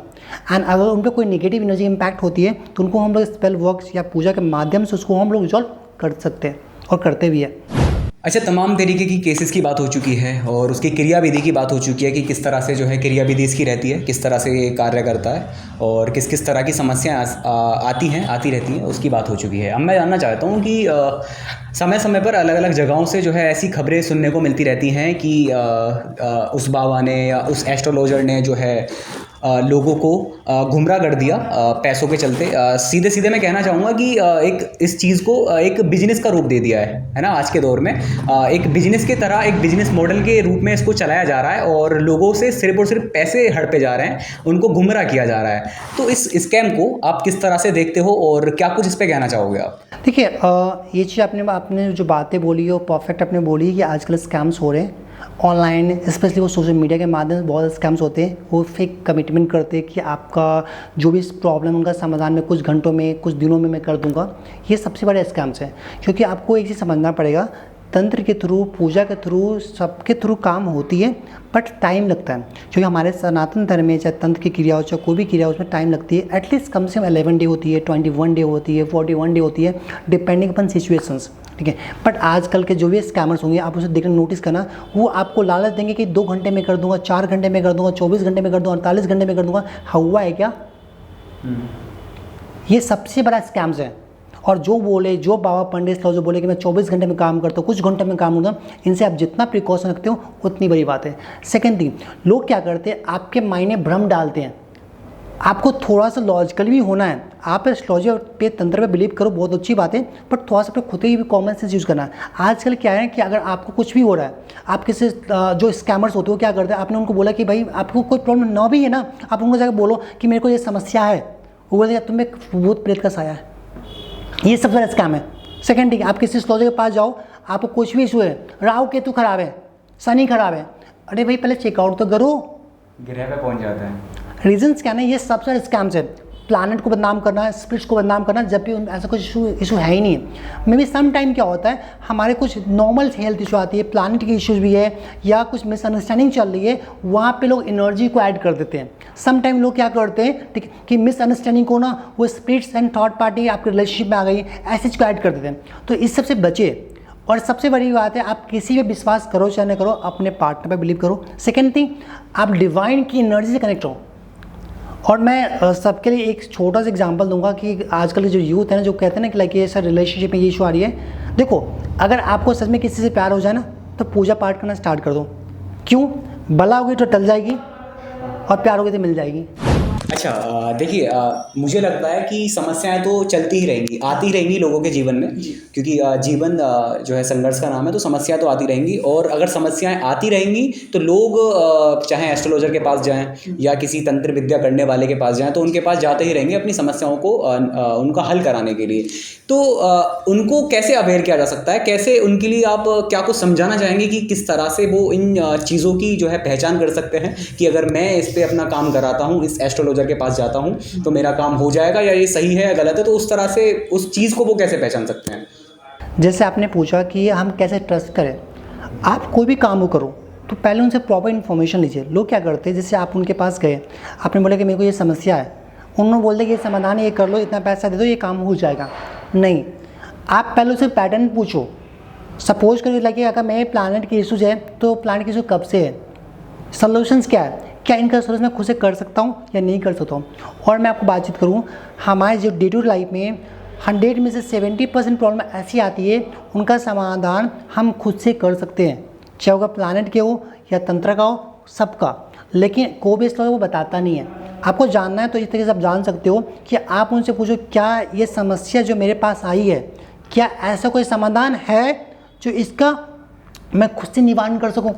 And अगर उन पर कोई नेगेटिव एनर्जी इम्पैक्ट होती है तो उनको हम लोग स्पेल वर्क्स या पूजा के माध्यम से उसको हम लोग रिजॉल्व कर सकते हैं और करते भी है। अच्छा, तमाम तरीके की केसेस की बात हो चुकी है और उसकी क्रिया विधि की बात हो चुकी है कि किस तरह से जो है क्रिया विधि इसकी रहती है, किस तरह से ये कार्य करता है और किस किस तरह की समस्याएं आती रहती हैं, उसकी बात हो चुकी है। अब मैं जानना चाहता हूँ कि समय समय पर अलग अलग जगहों से जो है ऐसी खबरें सुनने को मिलती रहती हैं कि उस बाबा ने या उस एस्ट्रोलॉजर ने जो है लोगों को गुमराह कर दिया पैसों के चलते। सीधे सीधे मैं कहना चाहूँगा कि एक इस चीज़ को एक बिजनेस का रूप दे दिया है ना। आज के दौर में एक बिजनेस की तरह, एक बिजनेस मॉडल के रूप में इसको चलाया जा रहा है और लोगों से सिर्फ और सिर्फ पैसे हड़पे जा रहे हैं, उनको गुमराह किया जा रहा है। तो इस स्कैम को आप किस तरह से देखते हो और क्या कुछ इस पर कहना चाहोगे आप? देखिए, ये चीज़ आपने आपने जो बातें बोली है वो परफेक्ट आपने बोली कि आजकल स्कैम्स हो रहे हैं ऑनलाइन, स्पेशली वो सोशल मीडिया के माध्यम से बहुत स्कैम्स होते हैं। वो फेक कमिटमेंट करते हैं कि आपका जो भी प्रॉब्लम उनका समाधान मैं कुछ घंटों में कुछ दिनों में मैं कर दूंगा। ये सबसे बड़े स्कैम्स हैं, क्योंकि आपको एक चीज़ समझना पड़ेगा, तंत्र के थ्रू, पूजा के थ्रू, सबके थ्रू काम होती है, बट टाइम लगता है। क्योंकि हमारे सनातन धर्म में चाहे तंत्र की क्रिया हो चाहे कोई भी क्रिया हो, उसमें टाइम लगती है। एटलीस्ट कम से कम 11 डे होती है, 21 डे होती है, 41 डे होती है, डिपेंडिंग अपन सिचुएशंस, ठीक है। बट आजकल के जो भी स्कैमर्स होंगे, आप उसे देखना, नोटिस करना, वो आपको लालच देंगे कि 2 घंटे में कर दूंगा, 4 घंटे में कर दूंगा, 24 घंटे में कर दूंगा, 48 घंटे में कर दूंगा। हुआ है क्या? ये सबसे बड़ा स्कैम्स है। और जो बोले, जो बाबा पंडित लोग जो बोले कि मैं 24 घंटे में काम करता हूँ, कुछ घंटे में काम होगा, इनसे आप जितना प्रिकॉशन रखते हो उतनी बड़ी बात है। सेकेंड थिंग, लोग क्या करते हैं, आपके मायने भ्रम डालते हैं। आपको थोड़ा सा लॉजिकल भी होना है। आप एस्ट्रोलॉजी पे, तंत्र पे बिलीव करो, बहुत अच्छी बात है, बट थोड़ा सा अपने खुद ही भी कॉमन सेंस यूज़ करना है। आजकल क्या है कि अगर आपको कुछ भी हो रहा है, आप किसी जो स्कैमर्स होते हो क्या करते हैं, आपने उनको बोला कि भाई आपको कोई प्रॉब्लम ना भी है ना, आप उनको जाकर बोलो कि मेरे को ये समस्या है, वो बोलेगा तुम्हें भूत प्रेत का साया है। ये सबसे बड़ा स्कैम है। सेकेंड थिंग, आप किसी एस्ट्रोलॉजर के पास जाओ, आपको कुछ भी इशू है, राहु केतु खराब है, शनि खराब है, अरे भाई पहले चेकआउट तो करो, ग्रह पे पहुंच जाता है। रीजंस क्या है, ये सबसे स्कैम्स है। प्लानट को बदनाम करना, स्पिरिट्स को बदनाम करना, जब भी ऐसा कुछ इशू है ही नहीं है। मे बी सम टाइम क्या होता है, हमारे कुछ नॉर्मल हेल्थ इशू आती है, प्लानट की इश्यूज भी है, या कुछ मिसअंडरस्टैंडिंग चल रही है, वहाँ पे लोग एनर्जी को ऐड कर देते हैं। सम टाइम लोग क्या करते हैं, ठीक, कि मिसअंडरस्टैंडिंग को ना, वो स्पिरिट्स एंड थर्ड पार्टी आपके रिलेशनशिप में आ गई, ऐसे को ऐड कर देते हैं। तो इस सबसे बचे। और सबसे बड़ी बात है, आप किसी पे विश्वास करो चाहे ना करो, अपने पार्टनर पे बिलीव करो। सेकेंड थिंग, आप डिवाइन की एनर्जी से कनेक्ट हो। और मैं सबके लिए एक छोटा सा एग्जांपल दूंगा कि आजकल के जो यूथ है ना, जो कहते हैं ना कि लाइक ये सर रिलेशनशिप में ये इशू आ रही है। देखो, अगर आपको सच में किसी से प्यार हो जाए ना, तो पूजा पाठ करना स्टार्ट कर दो। क्यों? भला होगी तो टल जाएगी, और प्यार होगी तो मिल जाएगी। अच्छा, देखिए, मुझे लगता है कि समस्याएं तो चलती ही रहेंगी, आती रहेंगी लोगों के जीवन में, क्योंकि जीवन जो है संघर्ष का नाम है, तो समस्याएं तो आती रहेंगी। और अगर समस्याएं आती रहेंगी तो लोग चाहे एस्ट्रोलॉजर के पास जाएं या किसी तंत्र विद्या करने वाले के पास जाएं, तो उनके पास जाते ही रहेंगे अपनी समस्याओं को उनका हल कराने के लिए। तो उनको कैसे अवेयर किया जा सकता है, कैसे उनके लिए आप क्या कुछ समझाना चाहेंगे कि किस तरह से वो इन चीज़ों की जो है पहचान कर सकते हैं कि अगर मैं इस पर अपना काम कराता हूँ, इस एस्ट्रोलॉजर के पास जाता हूँ, तो मेरा काम हो जाएगा, या ये सही है या गलत है, तो उस तरह से उस चीज़ को वो कैसे पहचान सकते हैं? जैसे आपने पूछा कि हम कैसे ट्रस्ट करें, आप कोई भी काम करो तो पहले उनसे प्रॉपर इन्फॉर्मेशन लीजिए। लोग क्या करते हैं, जैसे आप उनके पास गए, आपने बोला कि मेरे को ये समस्या है, उन्होंने बोल दिया कि ये समाधान ये कर लो, इतना पैसा दे दो, ये काम हो जाएगा। नहीं, आप पहले उससे पैटर्न पूछो। सपोज करिए लगे अगर मेरे प्लानट की इशूज़ है, तो प्लानट की इशू कब से है, सॉल्यूशंस क्या है, क्या इनका सोल्यूशन मैं खुद से कर सकता हूँ या नहीं कर सकता हूँ। और मैं आपको बातचीत करूँ, हमारे जो डे टू लाइफ में 100 में से 70% प्रॉब्लम ऐसी आती है, उनका समाधान हम खुद से कर सकते हैं, चाहे वो प्लानट के हो या तंत्र का हो, सबका। लेकिन कोई भी इसलिए वो बताता नहीं है। आपको जानना है तो इस तरीके से आप जान सकते हो कि आप उनसे पूछो, क्या ये समस्या जो मेरे पास आई है, क्या ऐसा कोई समाधान है जो इसका मैं खुद से निवारण कर सकूँ।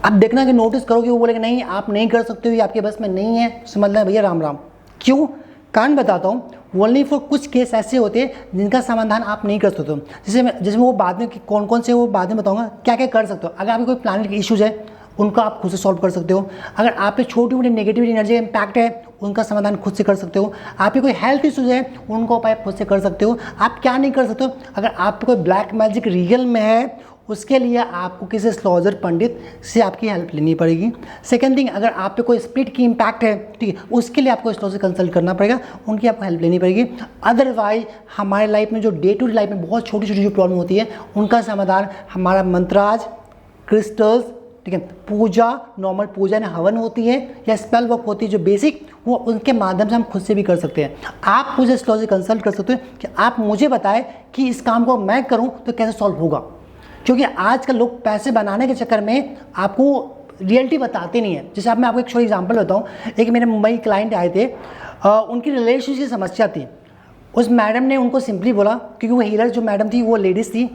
आप देखना कि नोटिस करो कि वो बोलेगा नहीं आप नहीं कर सकते हो, ये आपके बस में नहीं है, समझ लें भैया राम राम। क्यों? कारण बताता हूँ। ओनली फॉर कुछ केस ऐसे होते हैं जिनका समाधान आप नहीं कर सकते हो। जिसमें वो बाद में कौन कौन से वो बाद में बताऊँगा क्या क्या कर सकते हो। अगर आपके कोई प्लानट के इशूज़ है, उनको आप खुद से सॉल्व कर सकते हो। अगर आप पे छोटी मोटी नेगेटिव एनर्जी इम्पैक्ट है, उनका समाधान खुद से कर सकते हो। आपके कोई हेल्थ इशूज़ है, उनको उपाय खुद से कर सकते हो। आप क्या नहीं कर सकते हो, अगर आप पे कोई ब्लैक मैजिक रियल में है, उसके लिए आपको किसी एस्ट्रोलॉजर पंडित से आपकी हेल्प लेनी पड़ेगी। सेकेंड थिंग, अगर आप पे कोई स्पिरिट की इम्पैक्ट है, ठीक है, उसके लिए आपको एस्ट्रोलॉजर कंसल्ट करना पड़ेगा, उनकी आपको हेल्प लेनी पड़ेगी। अदरवाइज हमारे लाइफ में जो डे टू डे लाइफ में बहुत छोटी छोटी जो प्रॉब्लम होती है, उनका समाधान हमारा मंत्राज, क्रिस्टल्स, ठीक है, पूजा, नॉर्मल पूजा ने हवन होती है या स्पेल वर्क होती है जो बेसिक, वो उनके माध्यम से हम खुद से भी कर सकते हैं। आप मुझे एस्ट्रोलॉजर कंसल्ट कर सकते हो कि आप मुझे बताएं कि इस काम को मैं करूं तो कैसे सॉल्व होगा। क्योंकि आजकल लोग पैसे बनाने के चक्कर में आपको रियलिटी बताते नहीं है। जैसे मैं आपको एक छोटी एग्जांपल बताऊं, एक मेरे मुंबई क्लाइंट आए थे, उनकी रिलेशनशिप की समस्या थी। उस मैडम ने उनको सिंपली बोला, क्योंकि वो हीलर जो मैडम थी वो लेडीज़ थी,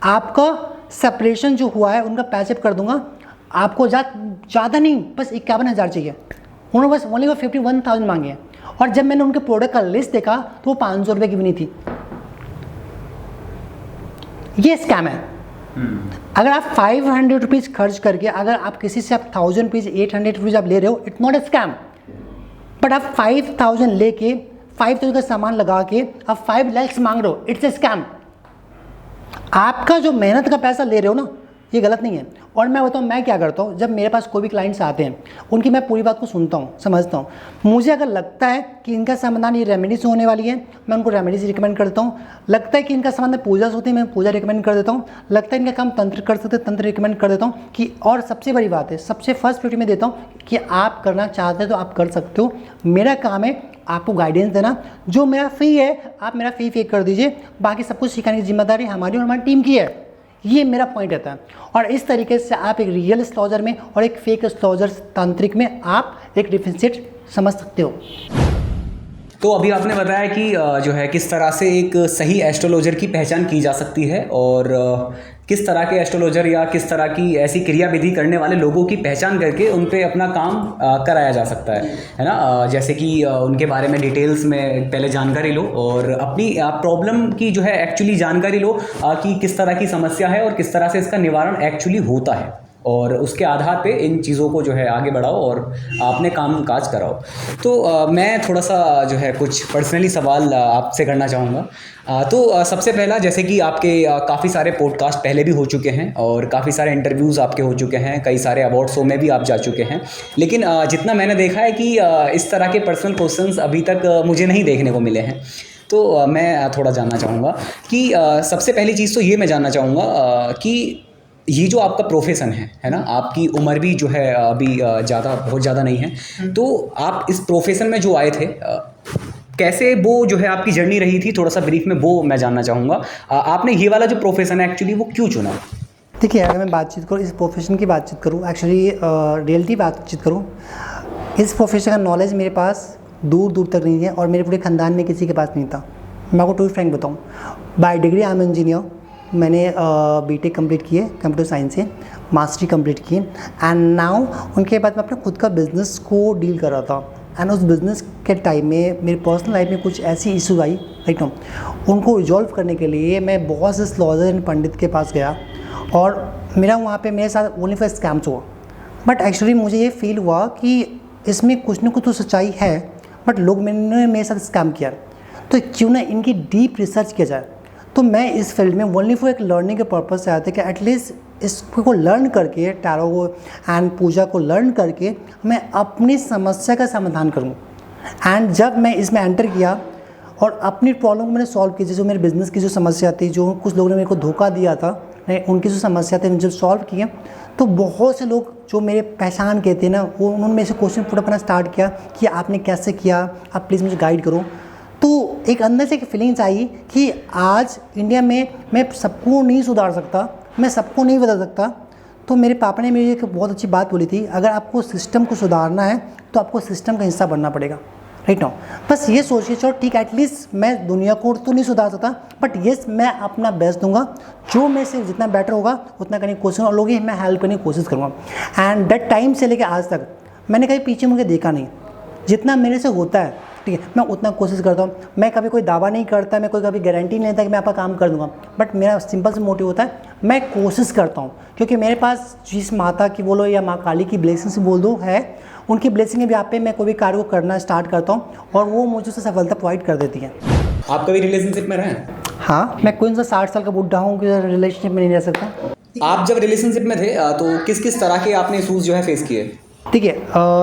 आपका सेपरेशन जो हुआ है उनका पैसे कर दूंगा, आपको ज़्यादा नहीं, बस 51,000 चाहिए। उन्होंने बस ओनली 51,000 मांगे हैं। और जब मैंने उनके प्रोडक्ट का लिस्ट देखा तो वो 500 रुपये की भी नहीं थी। ये स्कैम है। अगर आप 500 रुपीज़ खर्च करके अगर आप किसी से आप 1000 रुपीज़ 800 रुपीज़ आप ले रहे हो, it's not a scam. But आप 5000 लेके 5000 का सामान लगा के आप 5 lakhs मांग रहे हो, इट्स ए स्कैम। आपका जो मेहनत का पैसा ले रहे हो ना, ये गलत नहीं है। और मैं बताऊँ मैं क्या करता हूँ, जब मेरे पास कोई भी क्लाइंट्स आते हैं उनकी मैं पूरी बात को सुनता हूँ, समझता हूँ। मुझे अगर लगता है कि इनका समाधान ये रेमेडी से होने वाली है, मैं उनको रेमेडीज रिकमेंड करता हूँ। लगता है कि इनका समाधान पूजा से होती है, मैं पूजा रिकमेंड कर देता हूँ। लगता है इनका काम तंत्र कर सकते हैं, तंत्र रिकमेंड कर देता हूँ कि। और सबसे बड़ी बात है, सबसे फर्स्ट प्रायोरिटी में देता हूँ कि आप करना चाहते हैं तो आप कर सकते हो। मेरा काम है आपको गाइडेंस देना। जो मेरा फ़ी है आप मेरा फ़ी पे कर दीजिए, बाकी सब कुछ सिखाने की जिम्मेदारी हमारी और हमारी टीम की है। ये मेरा पॉइंट रहता है। और इस तरीके से आप एक रियल एस्ट्रोलॉजर में और एक फेक एस्ट्रोलॉजर तांत्रिक में आप एक डिफरेंशिएट समझ सकते हो। तो अभी आपने बताया कि जो है किस तरह से एक सही एस्ट्रोलॉजर की पहचान की जा सकती है और किस तरह के एस्ट्रोलॉजर या किस तरह की ऐसी क्रियाविधि करने वाले लोगों की पहचान करके उन पे अपना काम कराया जा सकता है ना। जैसे कि उनके बारे में डिटेल्स में पहले जानकारी लो और अपनी प्रॉब्लम की जो है एक्चुअली जानकारी लो कि किस तरह की समस्या है और किस तरह से इसका निवारण एक्चुअली होता है, और उसके आधार पे इन चीज़ों को जो है आगे बढ़ाओ और अपने काम काज कराओ। तो मैं थोड़ा सा जो है कुछ पर्सनली सवाल आपसे करना चाहूँगा। तो सबसे पहला, जैसे कि आपके काफ़ी सारे पॉडकास्ट पहले भी हो चुके हैं और काफ़ी सारे इंटरव्यूज़ आपके हो चुके हैं, कई सारे अवार्ड शो में भी आप जा चुके हैं, लेकिन जितना मैंने देखा है कि इस तरह के पर्सनल क्वेश्चंस अभी तक मुझे नहीं देखने को मिले हैं। तो मैं थोड़ा जानना चाहूँगा कि सबसे पहली चीज़ तो ये मैं जानना चाहूँगा कि ये जो आपका प्रोफेशन है ना, आपकी उम्र भी जो है अभी बहुत ज़्यादा नहीं है, तो आप इस प्रोफेशन में जो आए थे कैसे वो जो है आपकी जर्नी रही थी, थोड़ा सा ब्रीफ में वो मैं जानना चाहूँगा। आपने ये वाला जो प्रोफेशन है एक्चुअली वो क्यों चुना? देखिए, अगर मैं बातचीत करूँ इस प्रोफेशन की बातचीत करूँ, एक्चुअली रियलिटी बातचीत करूँ, इस प्रोफेशन का नॉलेज मेरे पास दूर दूर तक नहीं है और मेरे पूरे ख़ानदान में किसी के पास नहीं था। मैं आपको टू फ्रैंक बताऊँ, bye degree I am engineer. मैंने बीटेक कंप्लीट किए कंप्यूटर साइंस से, मास्टरी कंप्लीट की, एंड नाउ उनके बाद मैं अपने खुद का बिज़नेस को डील कर रहा था। एंड उस बिज़नेस के टाइम में मेरी पर्सनल लाइफ में कुछ ऐसी इशू आई, राइट नो, उनको रिजॉल्व करने के लिए मैं बहुत से एस्ट्रोलॉजर एंड पंडित के पास गया और मेरा वहाँ पे मेरे साथ ओनली फॉर स्कैम्स हुआ। बट एक्चुअली मुझे ये फील हुआ कि इसमें कुछ ना कुछ तो सच्चाई है, बट लोग मैंने मेरे साथ स्कैम किया, तो क्यों ना इनकी डीप रिसर्च किया जाए। तो मैं इस फील्ड में ओनली फॉर एक लर्निंग के पर्पज़ से आया था कि एटलीस्ट इसको लर्न करके, टैरो को एंड पूजा को लर्न करके मैं अपनी समस्या का समाधान करूँ। एंड जब मैं इसमें एंटर किया और अपनी प्रॉब्लम को मैंने सॉल्व की, जैसे मेरे बिज़नेस की जो समस्या थी, जो कुछ लोगों ने मेरे को धोखा दिया था, उनकी जो समस्या थी जब सॉल्व किया, तो बहुत से लोग जो मेरे पहचान के थे ना, वो उन्होंने मेरे से क्वेश्चन पुट अपना स्टार्ट किया कि आपने कैसे किया, आप प्लीज़ मुझे गाइड करो। तो एक अंदर से एक फीलिंग्स आई कि आज इंडिया में मैं सबको नहीं सुधार सकता, मैं सबको नहीं बदल सकता। तो मेरे पापा ने मेरी एक बहुत अच्छी बात बोली थी, अगर आपको सिस्टम को सुधारना है तो आपको सिस्टम का हिस्सा बनना पड़ेगा, राइट नाउ। बस ये सोचिए, चलो ठीक, एटलीस्ट मैं दुनिया को तो नहीं सुधार सकता, बट येस मैं अपना बेस्ट दूंगा, जो मैं से जितना बेटर होगा उतना करने की कोशिश करूँगा, लोगों की मैं हेल्प करने की कोशिश करूँगा। एंड दैट टाइम से लेकर आज तक मैंने कहीं पीछे मुझे देखा नहीं, जितना मेरे से होता है, ठीक है, मैं उतना कोशिश करता हूँ। मैं कभी कोई दावा नहीं करता, मैं कोई कभी गारंटी नहीं लेता कि मैं आपका काम कर दूंगा, बट मेरा सिंपल से मोटिव होता है, मैं कोशिश करता हूँ, क्योंकि मेरे पास जिस माता की बोलो या माँ काली की ब्लेसिंग्स बोल दो है, उनकी ब्लेसिंग है भी आप पे मैं कोई भी कार्य को करना स्टार्ट करता हूँ और वो मुझे उससे सफलता प्रोवाइड कर देती है। आप कभी रिलेशनशिप में रहे? हाँ, मैं कोई सा 60 साल का बुढ़ा हूँ कि रिलेशनशिप में नहीं रह सकता। आप जब रिलेशनशिप में थे तो किस किस तरह के आपने इशूज़ जो है फेस किए? ठीक है,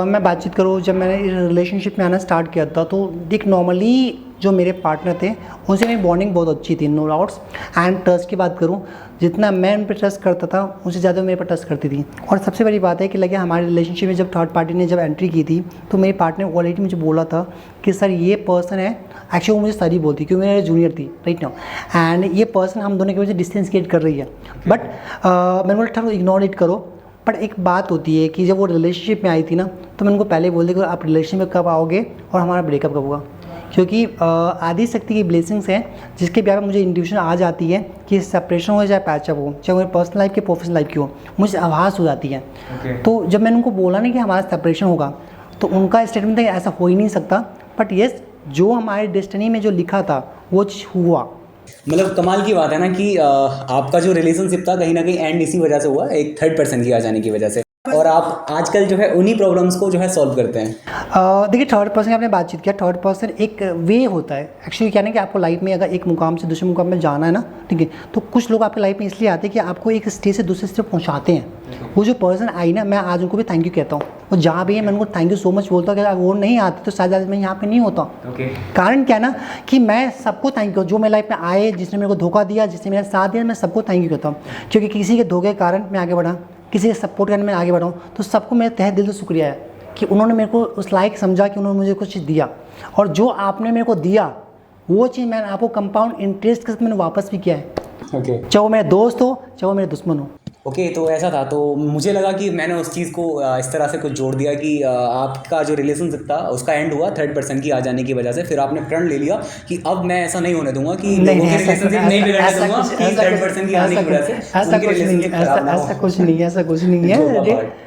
मैं बातचीत करूँ, जब मैंने इस रिलेशनशिप में आना स्टार्ट किया था तो एक नॉर्मली जो मेरे पार्टनर थे उनसे मेरी बॉन्डिंग बहुत अच्छी थी, नो डाउट्स। एंड ट्रस्ट की बात करूँ, जितना मैं उन पर ट्रस्ट करता था उससे ज़्यादा मेरे पर ट्रस्ट करती थी। और सबसे बड़ी बात है कि लगे हमारे रिलेशनशिप में जब थर्ड पार्टी ने जब एंट्री की थी तो मेरे पार्टनर ऑलरेडी मुझे बोला था कि सर ये पर्सन है, एक्चुअली वो मुझे सर ही बोलती क्योंकि मेरे जूनियर थी, राइट नाउ, एंड ये पर्सन हम दोनों की वजह से डिस्टेंस क्रिएट कर रही है। बट मैंने बोला था इग्नोर इट करो। बट एक बात होती है कि जब वो रिलेशनशिप में आई थी ना, तो मैं उनको पहले बोल दिया कि आप रिलेशनशिप में कब आओगे और हमारा ब्रेकअप कब होगा, क्योंकि आदि शक्ति की ब्लेसिंग्स हैं जिसके ब्याह में मुझे इंट्यूशन आ जाती है कि सेपरेशन हो चाहे पैचअप हो, चाहे मेरे पर्सनल लाइफ की प्रोफेशनल लाइफ की हो, मुझे आभास हो जाती है। तो जब मैंने उनको बोला ना कि हमारा सेपरेशन होगा, तो उनका स्टेटमेंट था कि ऐसा हो ही नहीं सकता, बट येस जो हमारे डेस्टिनी में जो लिखा था वो चीज़ हुआ। मतलब कमाल की बात है ना कि आपका जो रिलेशनशिप था कहीं ना कहीं एंड इसी वजह से हुआ, एक थर्ड पर्सन की आ जाने की वजह से, और आप आजकल जो है उन्हीं प्रॉब्लम्स को जो है सॉल्व करते हैं। देखिए थर्ड पर्सन की आपने बातचीत किया, थर्ड पर्सन एक वे होता है एक्चुअली क्या है ना कि आपको लाइफ में अगर एक मुकाम से दूसरे मुकाम में जाना है ना, ठीक है, तो कुछ लोग आपकी लाइफ में इसलिए आते हैं कि आपको एक स्टेज से दूसरे स्टेज पहुंचाते हैं। वो जो पर्सन आई ना, मैं आज उनको भी थैंक यू कहता हूँ, वो जहाँ भी है मैं उनको थैंक यू सो मच बोलता हूँ कि अगर वो नहीं आते तो शायद आज मैं यहाँ पे नहीं होता। कारण क्या है ना कि मैं सबको थैंक यू, जो मेरी लाइफ में आए, जिसने मेरे को धोखा दिया, जिसने मेरा साथ दिया, मैं सबको थैंक यू कहता हूँ, क्योंकि किसी के धोखे के कारण मैं आगे बढ़ा, किसी के सपोर्ट करने में आगे बढ़ा हूँ। तो सबको मेरे तहे दिल से शुक्रिया है कि उन्होंने मेरे को उस लायक समझा कि उन्होंने मुझे कुछ दिया, और जो आपने मेरे को दिया वो चीज़ मैंने आपको कंपाउंड इंटरेस्ट के साथ मैंने वापस भी किया है। चाहे वो मेरे दोस्त हो, चाहे वो मेरे दुश्मन हो। तो ऐसा था, तो मुझे लगा कि मैंने उस चीज़ को इस तरह से कुछ जोड़ दिया कि आपका जो रिलेशनशिप था उसका एंड हुआ थर्ड पर्सन की आ जाने की वजह से, फिर आपने प्रण ले लिया कि अब मैं ऐसा नहीं होने दूंगा कि लोगों के रिलेशनशिप नहीं बिगड़ने दूंगा कि थर्ड पर्सन की आने की वजह से उनके रिलेशनशिप खराब ना हो। ऐसा कुछ नहीं है।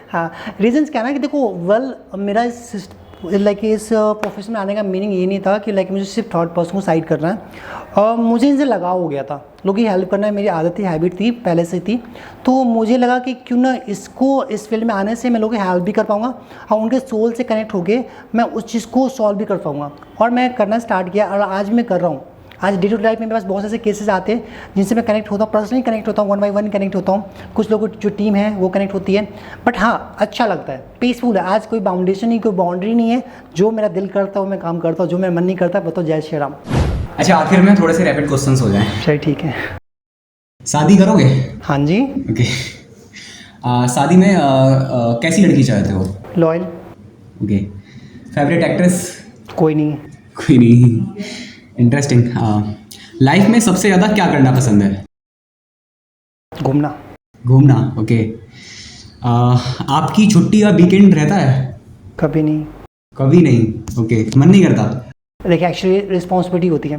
हाँ, रीजंस क्या है ना कि देखो मेरा इस प्रोफेशन में आने का मीनिंग ये नहीं था कि मुझे सिर्फ थर्ड पर्सन को साइड करना है, और मुझे इनसे लगाव हो गया था, लोगों की हेल्प करना मेरी आदत थी, हैबिट थी, पहले से थी। तो मुझे लगा कि क्यों ना इस फील्ड में आने से मैं लोगों की हेल्प भी कर पाऊँगा और उनके सोल से कनेक्ट होकर मैं उस चीज़ को सॉल्व भी कर पाऊँगा, और मैं करना स्टार्ट किया और आज मैं कर रहा हूँ। आज डे टू डे लाइफ में मेरे पास बहुत ऐसे केसेस आते हैं जिनसे मैं कनेक्ट होता हूँ, पर्सनली कनेक्ट होता हूँ, 1 by 1 कनेक्ट होता हूँ, कुछ लोगों की जो टीम है वो कनेक्ट होती है। बट हाँ, अच्छा लगता है, पीसफुल है। आज कोई बाउंडेशन नहीं, कोई बाउंड्री नहीं है, जो मेरा दिल करता है वो मैं काम करता हूँ, जो मेरा मन नहीं करता बताओ जय श्री राम। अच्छा, आखिर में थोड़े से रैपिड क्वेश्चंस हो जाएं। चलिए ठीक है। शादी करोगे? हाँ जी। ओके। शादी में कैसी लड़की चाहते हो? लॉयल। ओके। Favourite actress? कोई नहीं। कोई नहीं। इंटरेस्टिंग। लाइफ में सबसे ज़्यादा क्या करना पसंद है? घूमना। ओके। आपकी छुट्टी या वीकेंड रहता है? कभी नहीं। ओके, मन नहीं करता? देखिए एक्चुअली रिस्पॉन्सिबिलिटी होती है,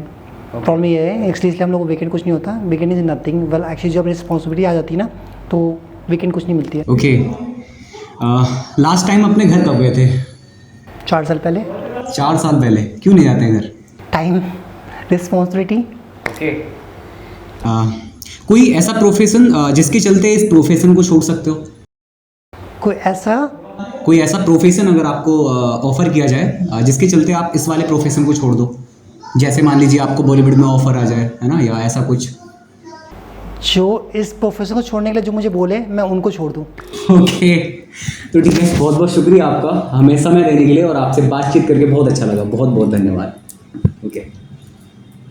प्रॉब्लम ये है एक्चुअली, इसलिए हम लोग को वीकेंड कुछ नहीं होता, weekend is nothing. Well actually जब रिस्पॉन्सिबिलिटी आ जाती है ना तो वीकेंड कुछ नहीं मिलती है। ओके। लास्ट टाइम अपने घर कब गए थे? 4 साल पहले। 4 साल पहले? क्यों नहीं जाते घर? Time, responsibility. ओके। कोई ऐसा प्रोफेशन जिसके चलते इस प्रोफेशन को छोड़ सकते हो? कोई ऐसा प्रोफेशन अगर आपको ऑफर किया जाए जिसके चलते आप इस वाले प्रोफेशन को छोड़ दो, जैसे मान लीजिए आपको बॉलीवुड में ऑफर आ जाए, है ना, या ऐसा कुछ जो इस प्रोफेशन को छोड़ने के लिए जो मुझे बोले मैं उनको छोड़ दूँ। ओके। तो ठीक है, बहुत बहुत शुक्रिया आपका हमें समय देने के लिए, और आपसे बातचीत करके बहुत अच्छा लगा, बहुत बहुत धन्यवाद। ओके।